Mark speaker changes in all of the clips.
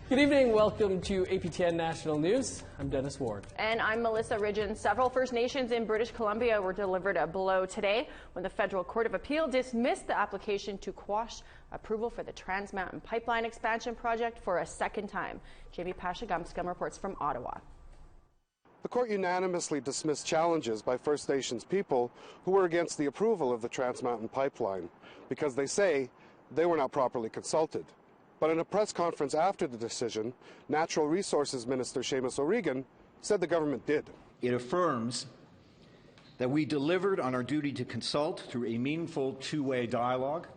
Speaker 1: Good evening. Welcome to APTN National News. I'm Dennis Ward.
Speaker 2: And I'm Melissa Ridgen. Several First Nations in British Columbia were delivered a blow today when the Federal Court of Appeal dismissed the application to quash approval for the Trans Mountain Pipeline expansion project for a second time. Jamie Pashagumscum reports from Ottawa.
Speaker 3: The court unanimously dismissed challenges by First Nations people who were against the approval of the Trans Mountain Pipeline because they say they were not properly consulted. But in a press conference after the decision, Natural Resources Minister Seamus O'Regan said the government did.
Speaker 4: It affirms that we delivered on our duty to consult through a meaningful two-way dialogue.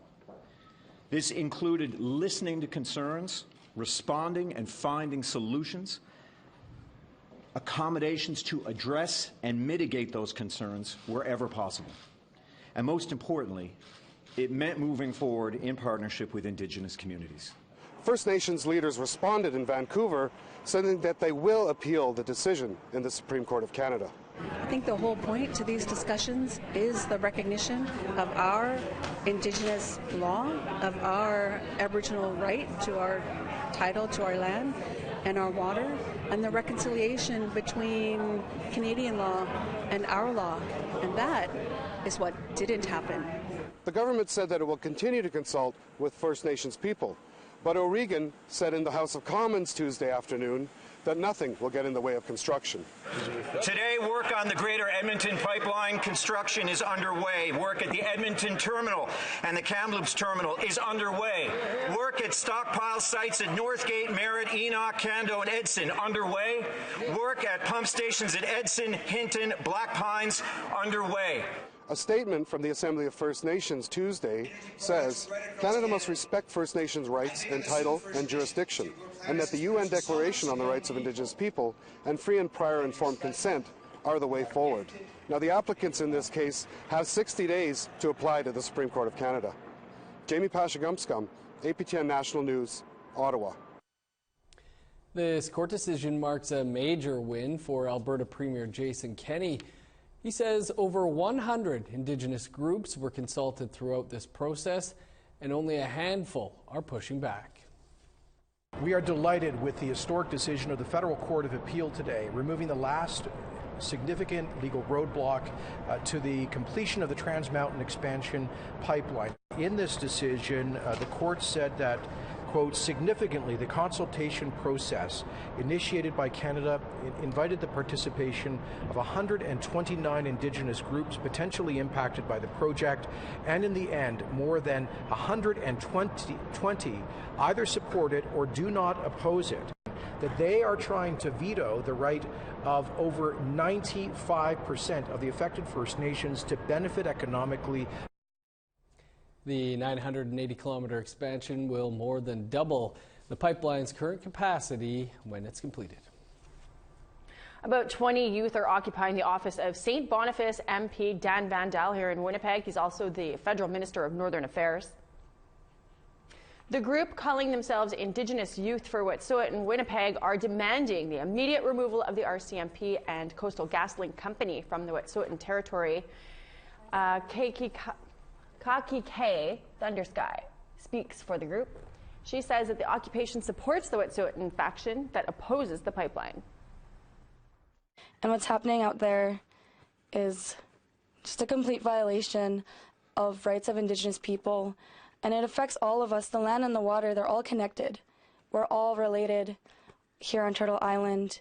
Speaker 4: This included listening to concerns, responding and finding solutions, accommodations to address and mitigate those concerns wherever possible. And most importantly, it meant moving forward in partnership with Indigenous communities.
Speaker 3: First Nations leaders responded in Vancouver, saying that they will appeal the decision in the Supreme Court of Canada.
Speaker 5: I think the whole point to these discussions is the recognition of our Indigenous law, of our Aboriginal right to our title to our land and our water, and the reconciliation between Canadian law and our law. And that is what didn't happen.
Speaker 3: The government said that it will continue to consult with First Nations people. But O'Regan said in the House of Commons Tuesday afternoon that nothing will get in the way of construction.
Speaker 6: Today, work on the Greater Edmonton Pipeline construction is underway. Work at the Edmonton Terminal and the Kamloops Terminal is underway. Work at stockpile sites at Northgate, Merritt, Enoch, Cando, and Edson underway. Work at pump stations at Edson, Hinton, Black Pines underway.
Speaker 3: A statement from the Assembly of First Nations Tuesday says Canada must respect First Nations rights and title and jurisdiction, and that the UN Declaration on the Rights of Indigenous People and free and prior informed consent are the way forward. Now, the applicants in this case have 60 days to apply to the Supreme Court of Canada. Jamie Pashagumscum, APTN National News, Ottawa.
Speaker 1: This court decision marks a major win for Alberta Premier Jason Kenney. He says over 100 Indigenous groups were consulted throughout this process, and only a handful are pushing back.
Speaker 7: We are delighted with the historic decision of the Federal Court of Appeal today, removing the last significant legal roadblock to the completion of the Trans Mountain expansion pipeline. In this decision, the court said that, quote, significantly, the consultation process initiated by Canada invited the participation of 129 Indigenous groups potentially impacted by the project, and in the end, more than 120 either support it or do not oppose it. That they are trying to veto the right of over 95% of the affected First Nations to benefit economically.
Speaker 1: The 980-kilometer expansion will more than double the pipeline's current capacity when it's completed.
Speaker 2: About 20 youth are occupying the office of St. Boniface MP Dan Vandal here in Winnipeg. He's also the Federal Minister of Northern Affairs. The group, calling themselves Indigenous Youth for Wet'suwet'en in Winnipeg, are demanding the immediate removal of the RCMP and Coastal GasLink Company from the Wet'suwet'en territory. Kaki K Thundersky speaks for the group. She says that the occupation supports the Wet'suwet'en faction that opposes the pipeline.
Speaker 8: And what's happening out there is just a complete violation of rights of Indigenous people, and it affects all of us. The land and the water, they're all connected. We're all related here on Turtle Island,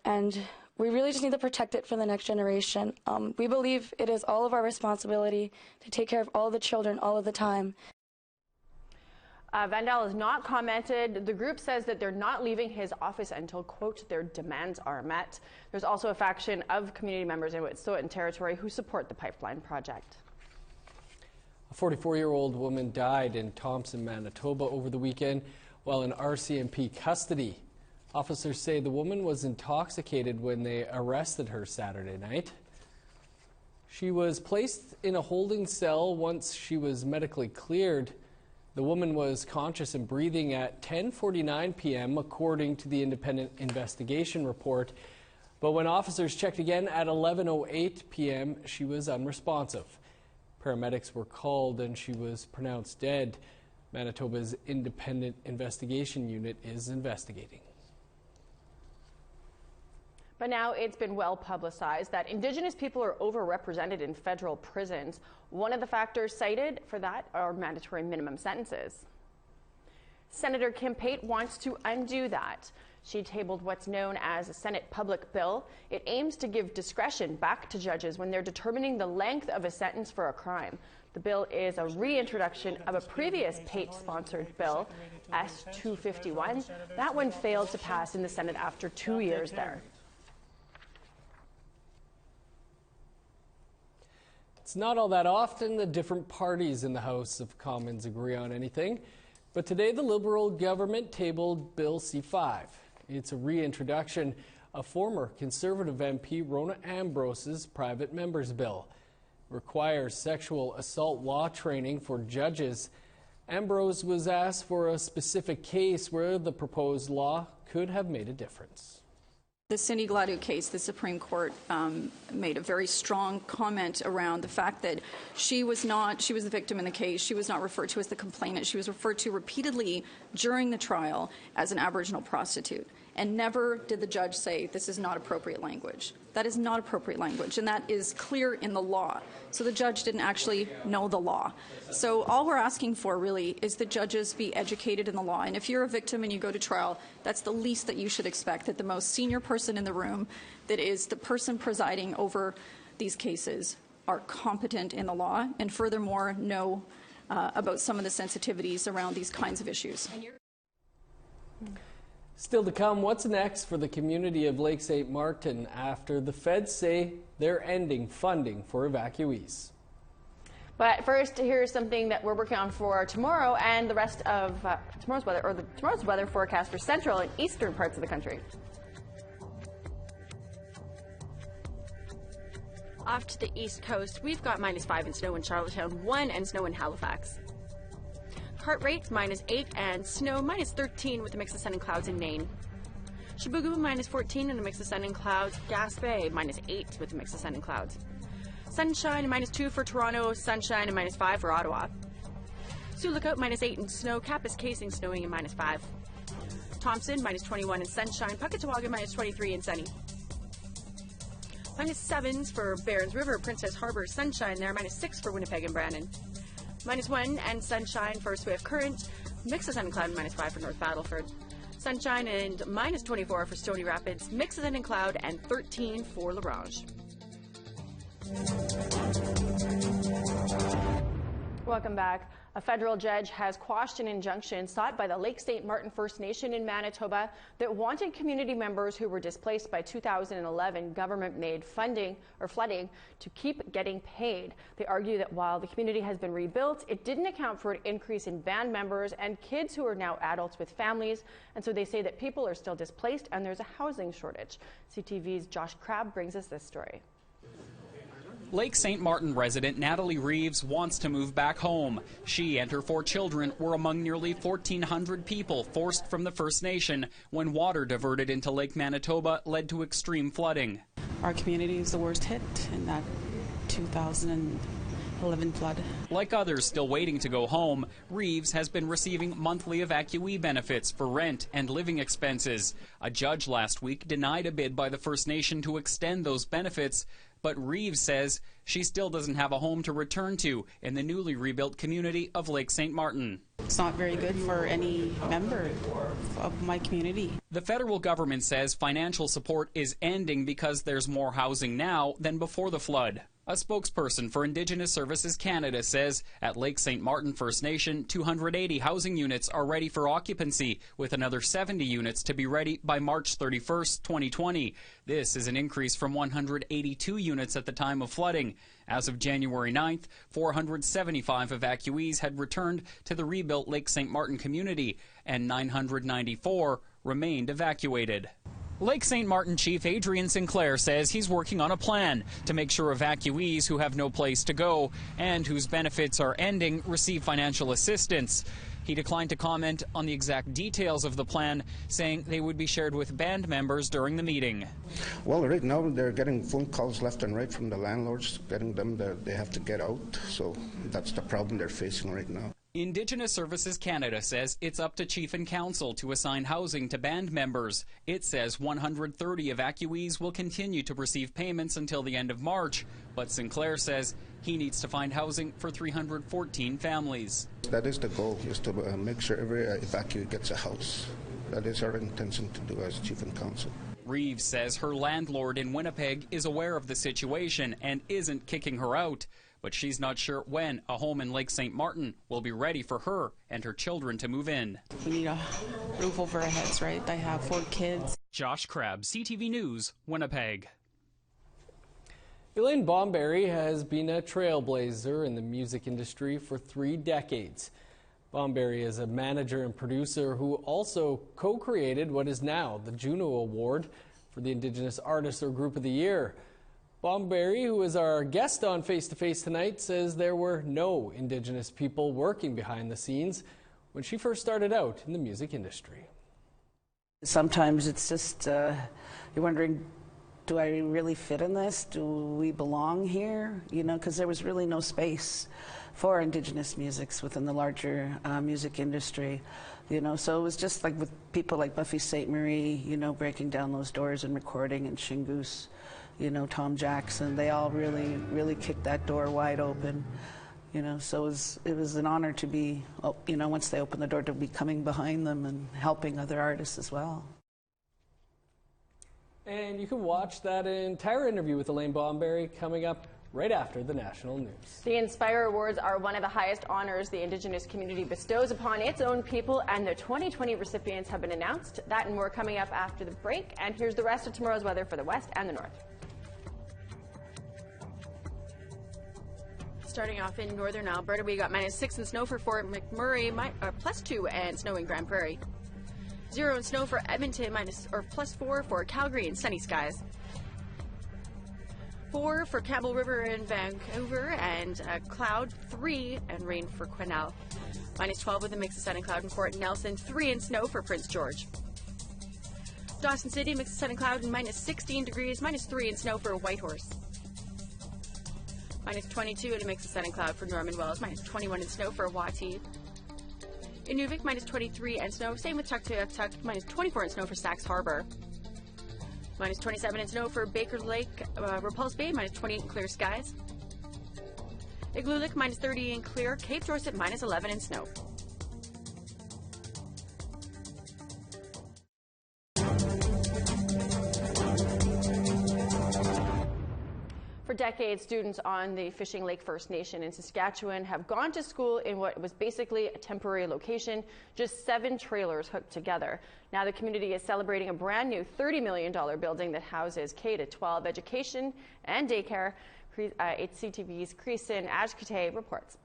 Speaker 8: and we really just need to protect it for the next generation. We believe it is all of our responsibility to take care of all the children all of the time.
Speaker 2: Vandal has not commented. The group says that they're not leaving his office until, quote, their demands are met. There's also a faction of community members in Wet'suwet'en territory who support the pipeline project.
Speaker 1: A 44-year-old woman died in Thompson, Manitoba over the weekend while in RCMP custody. Officers say the woman was intoxicated when they arrested her Saturday night. She was placed in a holding cell once she was medically cleared. The woman was conscious and breathing at 10:49 p.m. according to the independent investigation report. But when officers checked again at 11:08 p.m., she was unresponsive. Paramedics were called and she was pronounced dead. Manitoba's independent investigation unit is investigating.
Speaker 2: But now it's been well publicized that Indigenous people are overrepresented in federal prisons. One of the factors cited for that are mandatory minimum sentences. Senator Kim Pate wants to undo that. She tabled what's known as a Senate public bill. It aims to give discretion back to judges when they're determining the length of a sentence for a crime. The bill is a reintroduction of a previous Pate-sponsored bill, S-251. That one failed to pass in the Senate after 2 years there.
Speaker 1: It's not all that often that different parties in the House of Commons agree on anything, but today the Liberal government tabled Bill C-5. It's a reintroduction of former Conservative MP Rona Ambrose's private member's bill. It requires sexual assault law training for judges. Ambrose was asked for a specific case where the proposed law could have made a difference.
Speaker 9: The Cindy Gladue case, the Supreme Court made a very strong comment around the fact that she was the victim in the case. She was not referred to as the complainant. She was referred to repeatedly during the trial as an Aboriginal prostitute. And never did the judge say, this is not appropriate language. That is not appropriate language, and that is clear in the law. So the judge didn't actually know the law. So all we're asking for, really, is that judges be educated in the law. And if you're a victim and you go to trial, that's the least that you should expect, that the most senior person in the room, that is the person presiding over these cases, are competent in the law, and furthermore know about some of the sensitivities around these kinds of issues.
Speaker 1: Still to come, what's next for the community of Lake St. Martin after the feds say they're ending funding for evacuees?
Speaker 2: But first, here's something that we're working on for tomorrow and the rest of tomorrow's weather, or tomorrow's weather forecast for central and eastern parts of the country. Off to the east coast, we've got -5 and snow in Charlottetown, 1 and snow in Halifax. Heart rate -8 and snow -13 with a mix of sun and clouds in Nain. Chibougamau -14 and a mix of sun and clouds. Gaspé -8 with a mix of sun and clouds. Sunshine -2 for Toronto. Sunshine and -5 for Ottawa. Sioux Lookout -8 and snow. Kapis Casing snowing and -5. Thompson -21 and sunshine. Puckatawaga -23 and sunny. -7s for Barons River, Princess Harbour, sunshine there. -6 for Winnipeg and Brandon. -1 and sunshine for Swift Current, mix of sun and cloud, and -5 for North Battleford. Sunshine and -24 for Stony Rapids, mix of sun and cloud, and 13 for La Ronge. Welcome back. A federal judge has quashed an injunction sought by the Lake St. Martin First Nation in Manitoba that wanted community members who were displaced by 2011 government-made flooding to keep getting paid. They argue that while the community has been rebuilt, it didn't account for an increase in band members and kids who are now adults with families, and so they say that people are still displaced and there's a housing shortage. CTV's Josh Crabb brings us this story.
Speaker 10: Lake St. Martin resident Natalie Reeves wants to move back home. She and her 4 children were among nearly 1,400 people forced from the First Nation when water diverted into Lake Manitoba led to extreme flooding.
Speaker 11: Our community is the worst hit in that 2011 flood.
Speaker 10: Like others still waiting to go home, Reeves has been receiving monthly evacuee benefits for rent and living expenses. A judge last week denied a bid by the First Nation to extend those benefits, but Reeves says she still doesn't have a home to return to in the newly rebuilt community of Lake St. Martin.
Speaker 11: It's not very good for any member of my community.
Speaker 10: The federal government says financial support is ending because there's more housing now than before the flood. A spokesperson for Indigenous Services Canada says at Lake St. Martin First Nation, 280 housing units are ready for occupancy, with another 70 units to be ready by March 31st, 2020. This is an increase from 182 units at the time of flooding. As of January 9th, 475 evacuees had returned to the rebuilt Lake St. Martin community, and 994 remained evacuated. Lake St. Martin Chief Adrian Sinclair says he's working on a plan to make sure evacuees who have no place to go and whose benefits are ending receive financial assistance. He declined to comment on the exact details of the plan, saying they would be shared with band members during the meeting.
Speaker 12: Well, right now they're getting phone calls left and right from the landlords, getting them that they have to get out. So that's the problem they're facing right now.
Speaker 10: Indigenous Services Canada says it's up to Chief and Council to assign housing to band members. It says 130 evacuees will continue to receive payments until the end of March, but Sinclair says he needs to find housing for 314 families.
Speaker 12: That is the goal, is to make sure every evacuee gets a house. That is our intention to do as Chief and Council.
Speaker 10: Reeves says her landlord in Winnipeg is aware of the situation and isn't kicking her out. But she's not sure when a home in Lake St. Martin will be ready for her and her children to move in.
Speaker 11: We need a roof over our heads, right? I have 4 kids.
Speaker 10: Josh Crabb, CTV News, Winnipeg.
Speaker 1: Elaine Bomberry has been a trailblazer in the music industry for 3 decades. Bomberry is a manager and producer who also co-created what is now the Juno Award for the Indigenous Artist or Group of the Year. Bomberry, who is our guest on Face to Face tonight, says there were no Indigenous people working behind the scenes when she first started out in the music industry.
Speaker 5: Sometimes it's just, you're wondering, do I really fit in this? Do we belong here? You know, because there was really no space for Indigenous musics within the larger music industry. You know, so it was just like with people like Buffy St. Marie, you know, breaking down those doors and recording, and Shingoose, you know, Tom Jackson, they all really kicked that door wide open. You know, so it was an honor to be, you know, once they opened the door, to be coming behind them and helping other artists as well.
Speaker 1: And you can watch that entire interview with Elaine Bomberry coming up right after the national news.
Speaker 2: The Inspire Awards are one of the highest honors the Indigenous community bestows upon its own people, and the 2020 recipients have been announced. That and more coming up after the break. And here's the rest of tomorrow's weather for the west and the north. Starting off in northern Alberta, we got -6 and snow for Fort McMurray, +2 and snow in Grand Prairie. 0 and snow for Edmonton, +4 for Calgary and sunny skies. 4 for Campbell River in Vancouver and cloud, 3 and rain for Quesnel. -12 with a mix of sun and cloud in Fort Nelson, 3 and snow for Prince George. Dawson City, mix of sun and cloud and -16 degrees, -3 and snow for Whitehorse. -22 and a mix of sun and cloud for Norman Wells, -21 and snow for Wati. Inuvik, -23 and snow, same with Tuktoyaktuk, -24 and snow for Sax Harbor. -27 and snow for Baker Lake, Repulse Bay, -28 and clear skies. Igloolik, -30 and clear, Cape Dorset, -11 and snow. For decades, students on the Fishing Lake First Nation in Saskatchewan have gone to school in what was basically a temporary location, just 7 trailers hooked together. Now the community is celebrating a brand new $30 million building that houses K-12 education and daycare. HCTV's Creason Ajkate reports.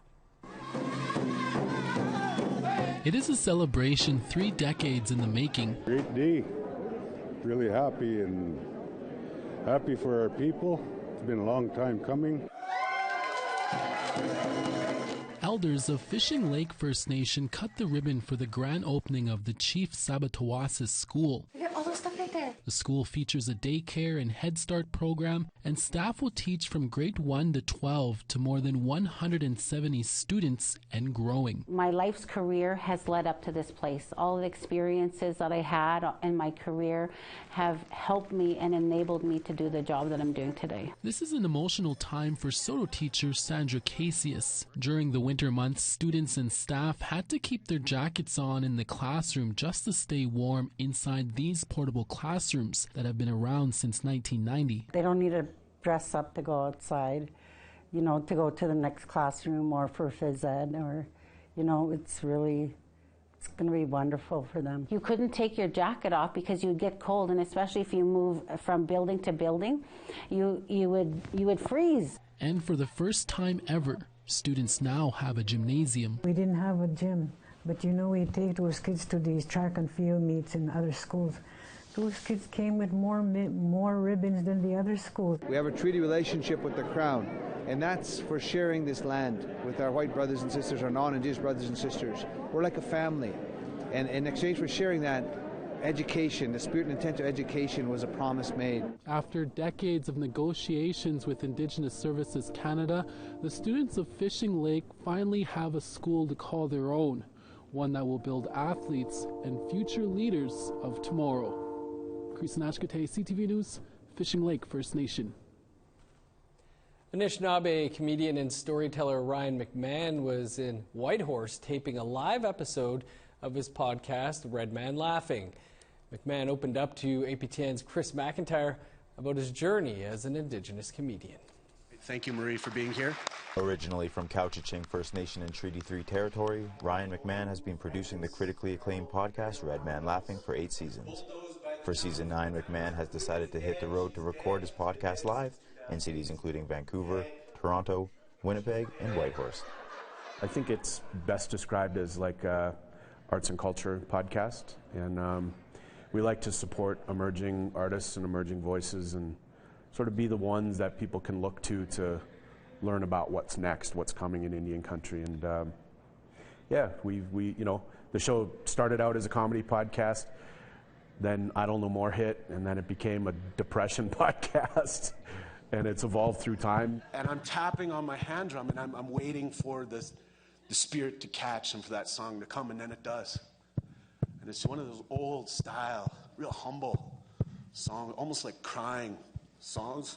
Speaker 13: It is a celebration 3 decades in the making.
Speaker 14: Great day. Really happy for our people. It's been a long time coming.
Speaker 13: Elders of Fishing Lake First Nation cut the ribbon for the grand opening of the Chief Sabatawasis School.
Speaker 15: We got all those stuff right there.
Speaker 13: The school features a daycare and Head Start program, and staff will teach from grade 1 to 12 to more than 170 students and growing.
Speaker 15: My life's career has led up to this place. All the experiences that I had in my career have helped me and enabled me to do the job that I'm doing today.
Speaker 13: This is an emotional time for Soto teacher Sandra Casius. During the winter months, students and staff had to keep their jackets on in the classroom just to stay warm inside these portable classrooms that have been around since 1990.
Speaker 16: They don't need to dress up to go outside, you know, to go to the next classroom or for phys ed, or, you know, it's going to be wonderful for them.
Speaker 15: You couldn't take your jacket off because you'd get cold, and especially if you move from building to building, you would freeze.
Speaker 13: And for the first time ever, students now have a gymnasium.
Speaker 17: We didn't have a gym, but you know, we take those kids to these track and field meets in other schools. Those kids came with more ribbons than the other schools.
Speaker 18: We have a treaty relationship with the Crown, and that's for sharing this land with our white brothers and sisters, our non-Indigenous brothers and sisters. We're like a family, and in exchange for sharing that, education, the spirit and intent of education was a promise made.
Speaker 13: After decades of negotiations with Indigenous Services Canada, the students of Fishing Lake finally have a school to call their own, one that will build athletes and future leaders of tomorrow. Chris Nashkate, CTV News, Fishing Lake First Nation.
Speaker 1: Anishinaabe comedian and storyteller Ryan McMahon was in Whitehorse taping a live episode of his podcast, Red Man Laughing. McMahon opened up to APTN's Chris McIntyre about his journey as an Indigenous comedian.
Speaker 19: Thank you, Marie, for being here.
Speaker 20: Originally from Couchiching First Nation in Treaty 3 territory, Ryan McMahon has been producing the critically acclaimed podcast Red Man Laughing for 8 seasons. For season 9, McMahon has decided to hit the road to record his podcast live in cities including Vancouver, Toronto, Winnipeg, and Whitehorse.
Speaker 21: I think it's best described as like a arts and culture podcast, and we like to support emerging artists and emerging voices and sort of be the ones that people can look to learn about what's next, what's coming in Indian country. And yeah, we the show started out as a comedy podcast, then I Don't Know More hit, and then it became a depression podcast. And it's evolved through time.
Speaker 19: And I'm tapping on my hand drum, and I'm waiting for the spirit to catch and for that song to come, and then it does. And it's one of those old style, real humble songs, almost like crying songs.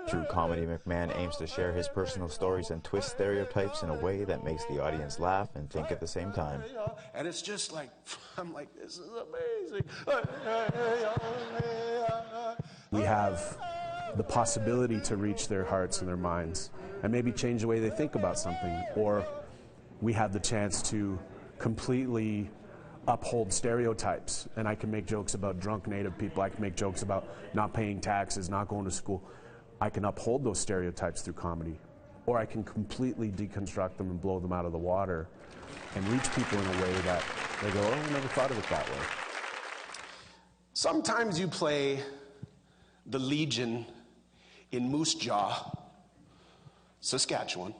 Speaker 20: Through comedy, McMahon aims to share his personal stories and twist stereotypes in a way that makes the audience laugh and think at the same time.
Speaker 19: And it's just like, I'm like, this is amazing.
Speaker 21: We have the possibility to reach their hearts and their minds and maybe change the way they think about something, or we have the chance to completely uphold stereotypes. And I can make jokes about drunk Native people, I can make jokes about not paying taxes, not going to school. I can uphold those stereotypes through comedy, or I can completely deconstruct them and blow them out of the water and reach people in a way that they go, oh, I never thought of it that way.
Speaker 19: Sometimes you play the Legion in Moose Jaw, Saskatchewan.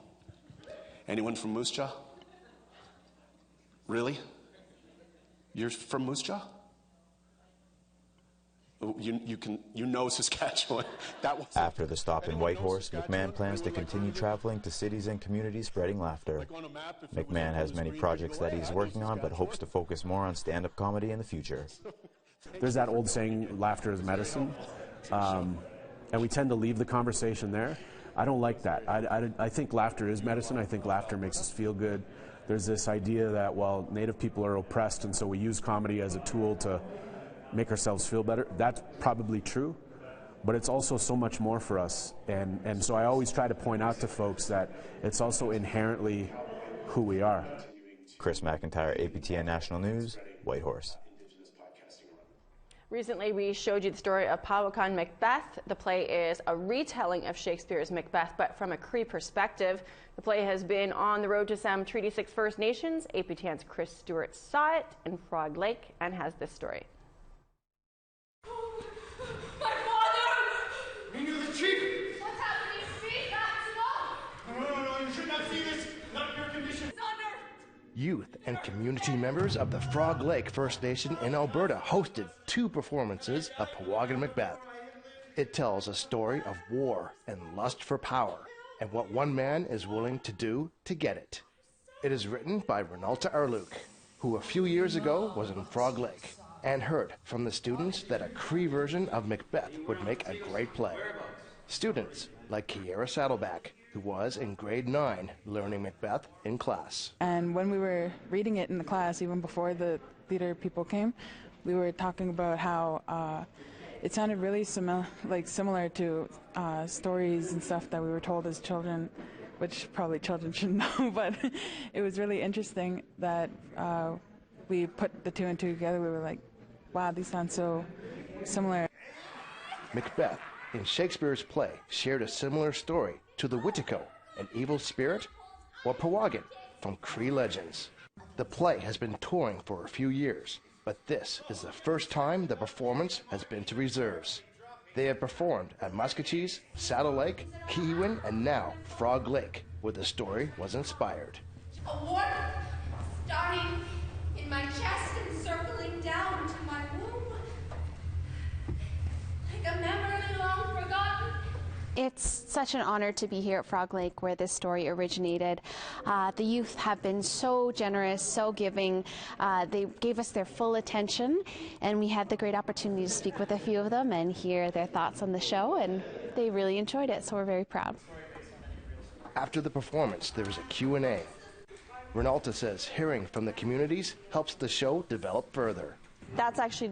Speaker 19: Anyone from Moose Jaw? Really? You're from Moose Jaw? You know Saskatchewan.
Speaker 20: After the stop in Whitehorse, McMahon plans to continue traveling to cities and communities spreading laughter. McMahon has many projects that he's working on, but hopes to focus more on stand-up comedy in the future.
Speaker 21: There's that old saying, laughter is medicine, and we tend to leave the conversation there. I don't like that. I think laughter is medicine. I think laughter makes us feel good. There's this idea that, well, Native people are oppressed, and so we use comedy as a tool to make ourselves feel better. That's probably true, but it's also so much more for us. And so I always try to point out to folks that it's also inherently who we are.
Speaker 20: Chris McIntyre, APTN National News, Whitehorse.
Speaker 2: Recently, we showed you the story of Powhatan Macbeth. The play is a retelling of Shakespeare's Macbeth, but from a Cree perspective. The play has been on the road to some Treaty 6 First Nations. APTN's Chris Stewart saw it in Frog Lake and has this story.
Speaker 22: We knew the chief! What's happening? Speak back to No, you should not see this. Not in your condition.
Speaker 23: Youth and community members of the Frog Lake First Nation in Alberta hosted 2 performances of Powhatan Macbeth. It tells a story of war and lust for power, and what one man is willing to do to get it. It is written by Renalta Arluke, who a few years ago was in Frog Lake, and heard from the students that a Cree version of Macbeth would make a great play. Students like Kiera Saddleback, who was in grade 9 learning Macbeth in class.
Speaker 24: And when we were reading it in the class, even before the theater people came, we were talking about how it sounded really similar to stories and stuff that we were told as children, which probably children shouldn't know, but it was really interesting that we put the 2 and 2 together. We were like, wow, these sound so similar.
Speaker 23: Macbeth, in Shakespeare's play, shared a similar story to the Witiko, an evil spirit, or Powhatan from Cree legends. The play has been touring for a few years, but this is the first time the performance has been to reserves. They have performed at Musketees, Saddle Lake, Kihiwin, and now Frog Lake, where the story was inspired.
Speaker 22: A war starting in my chest and circling down to my womb. Like a memory long forgotten.
Speaker 3: It's such an honor to be here at Frog Lake where this story originated. The youth have been so generous, so giving. They gave us their full attention, and we had the great opportunity to speak with a few of them and hear their thoughts on the show, and they really enjoyed it, so we're very proud.
Speaker 23: After the performance, there was a Q&A. Renalta says hearing from the communities helps the show develop further.
Speaker 4: That's actually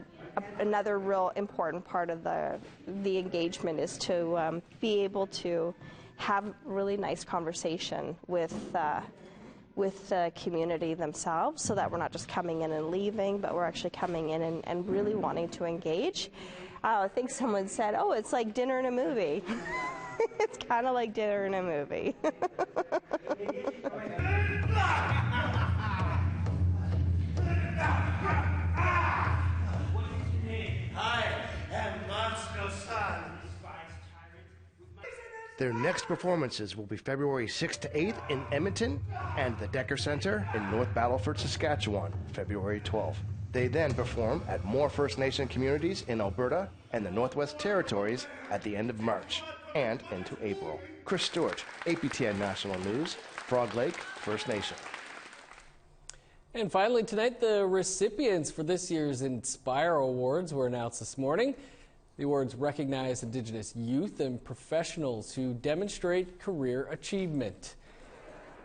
Speaker 4: another real important part of the engagement, is to be able to have really nice conversation with the community themselves, so that we're not just coming in and leaving, but we're actually coming in and really wanting to engage. I think someone said, oh, it's like dinner in a movie. It's kind of like dinner in a movie. Their next performances will be February 6th to 8th in Edmonton and the Decker Centre in North Battleford, Saskatchewan, February 12th. They then perform at more First Nation communities in Alberta and the Northwest Territories at the end of March and into April. Chris Stewart, APTN National News, Frog Lake, First Nation.
Speaker 1: And finally tonight, the recipients for this year's Inspire Awards were announced this morning. The awards recognize Indigenous youth and professionals who demonstrate career achievement.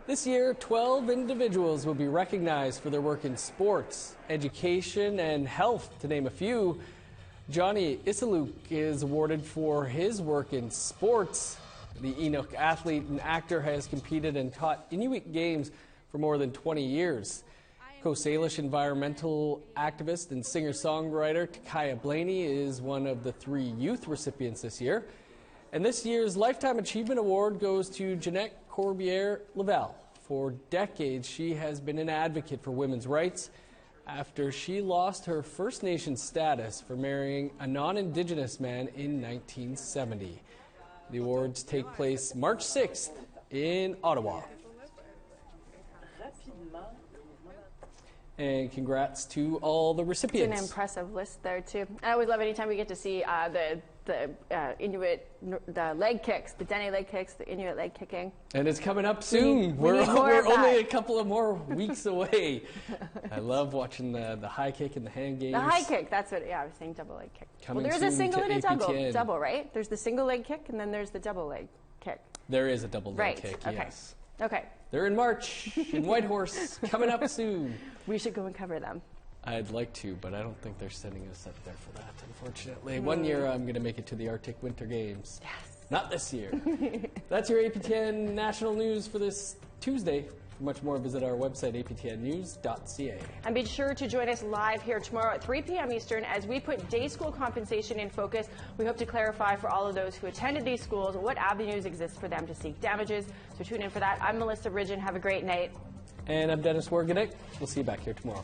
Speaker 1: This year, 12 individuals will be recognized for their work in sports, education, and health, to name a few. Johnny Isaluk is awarded for his work in sports. The Inuk athlete and actor has competed and taught Inuit games for more than 20 years. Coast Salish environmental activist and singer-songwriter Takaya Blaney is one of the 3 youth recipients this year. And this year's Lifetime Achievement Award goes to Jeanette Corbière-Lavelle. For decades, she has been an advocate for women's rights after she lost her First Nation status for marrying a non-Indigenous man in 1970. The awards take place March 6th in Ottawa. And congrats to all the recipients.
Speaker 2: It's an impressive list there, too. I always love anytime we get to see the Inuit, the leg kicks, the Dene leg kicks, the Inuit leg kicking.
Speaker 1: And it's coming up soon. We're only a couple of more weeks away. I love watching the high kick and the hand games.
Speaker 2: The high kick, that's what, I was saying double leg kick.
Speaker 1: Coming
Speaker 2: well, there's a single and a
Speaker 1: APTN.
Speaker 2: double, right? There's the single leg kick, and then there's the double leg kick.
Speaker 1: There is a double leg kick,
Speaker 2: okay.
Speaker 1: yes.
Speaker 2: Okay.
Speaker 1: They're in March in Whitehorse, coming up soon.
Speaker 2: We should go and cover them.
Speaker 1: I'd like to, but I don't think they're sending us up there for that, unfortunately. One year I'm going to make it to the Arctic Winter Games.
Speaker 2: Yes.
Speaker 1: Not this year. That's your APTN National News for this Tuesday. For much more, visit our website, aptnnews.ca.
Speaker 2: And be sure to join us live here tomorrow at 3 p.m. Eastern as we put day school compensation in focus. We hope to clarify for all of those who attended these schools what avenues exist for them to seek damages. So tune in for that. I'm Melissa Ridgen. Have a great night.
Speaker 1: And I'm Dennis Warganek. We'll see you back here tomorrow.